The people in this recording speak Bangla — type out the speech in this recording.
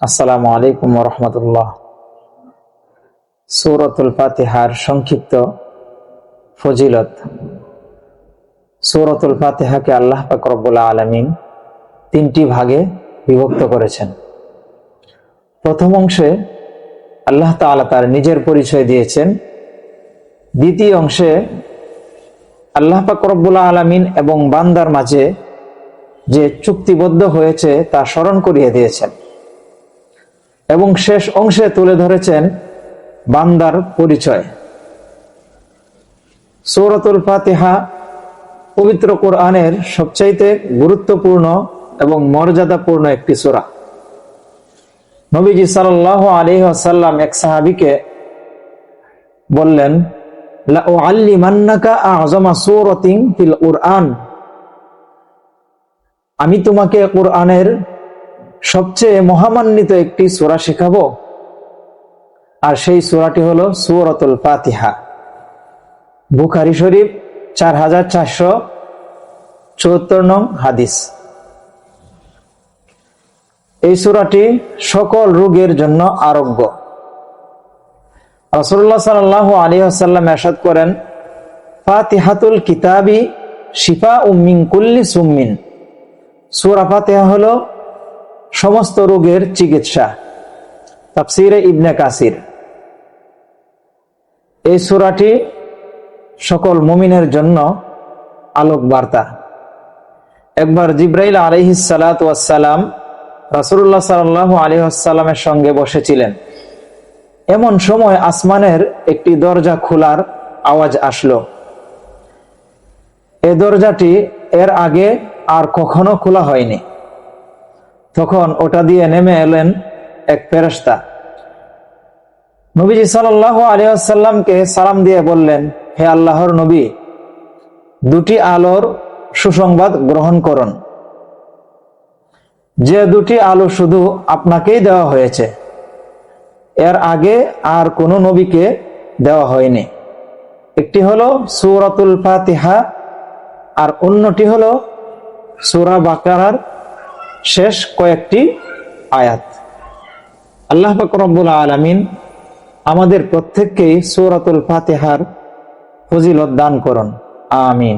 আসসালামু আলাইকুম ওয়া রাহমাতুল্লাহ। সূরাতুল ফাতিহার সংক্ষিপ্ত ফজিলত। সূরাতুল ফাতিহাকে আল্লাহ পাক রব্বুল আলামিন তিনটি ভাগে বিভক্ত করেছেন। প্রথম অংশে আল্লাহ তাআলা তার নিজের পরিচয় দিয়েছেন। দ্বিতীয় অংশে আল্লাহ পাক রব্বুল আলামিন এবং বান্দার মাঝে যে চুক্তিবদ্ধ হয়েছে তা স্মরণ করিয়ে দিয়েছেন এবং শেষ অংশে তুলে ধরেছেন বান্দার পরিচয়। সূরাতুল ফাতিহা পবিত্র কোরআনের সবচাইতে গুরুত্বপূর্ণ এবং মর্যাদাপূর্ণ একটি সূরা। নবীজি সাল্লাল্লাহু আলাইহি ওয়াসাল্লাম এক সাহাবীকে বললেন, লা উআল্লিমান্নাকা আ'যামা সূরাতিন ফিল কুরআন, আমি তোমাকে কোরআনের সবচেয়ে মহামান্বিত একটি সূরা শেখাবো, আর সেই সূরাটি হলো সূরাতুল ফাতিহা। বুখারী শরীফ 4474 নং হাদিস। এই সূরাটি সকল রোগের জন্য আরোগ্য। রাসূলুল্লাহ সাল্লাল্লাহু আলাইহি ওয়াসাল্লাম ইরশাদ করেন, ফাতিহাতুল কিতাবি শিফাউম মিন কুল্লি সুম্মিন, সূরা ফাতিহা হলো সমস্ত রোগের চিকিৎসা। তাফসীরে ইবনে কাসির। এই সূরাটি সকল মুমিনের জন্য আলোক বার্তা। একবার জিবরাইল আলাইহিস সালাতু ওয়াস সালাম রাসূলুল্লাহ সাল্লাল্লাহু আলাইহি ওয়াসাল্লামের সঙ্গে বসেছিলেন। এমন সময় আসমানের একটি দরজা খোলার আওয়াজ আসলো। এই দরজাটি এর আগে আর কখনো খোলা হয়নি। তখন ওটা দিয়ে নেমে এলেন এক ফেরেশতা। নবীজি সাল্লাল্লাহু আলাইহি ওয়াসাল্লামকে সালাম দিয়ে বললেন, হে আল্লাহর নবী, দুটি আলোর সুসংবাদ গ্রহণ করুন, যে দুটি আলো শুধু আপনাকেই দেওয়া হয়েছে, এর আগে আর কোনো নবীকে দেওয়া হয়নি। একটি হলো সূরাতুল ফাতিহা আর অন্যটি হলো সূরা বাকারার শেষ কয়েকটি আয়াত। আল্লাহ পাক রব্বুল আলামিন আমাদের প্রত্যেককেই সূরাতুল ফাতিহার ফজিলত দান করুন। আমিন।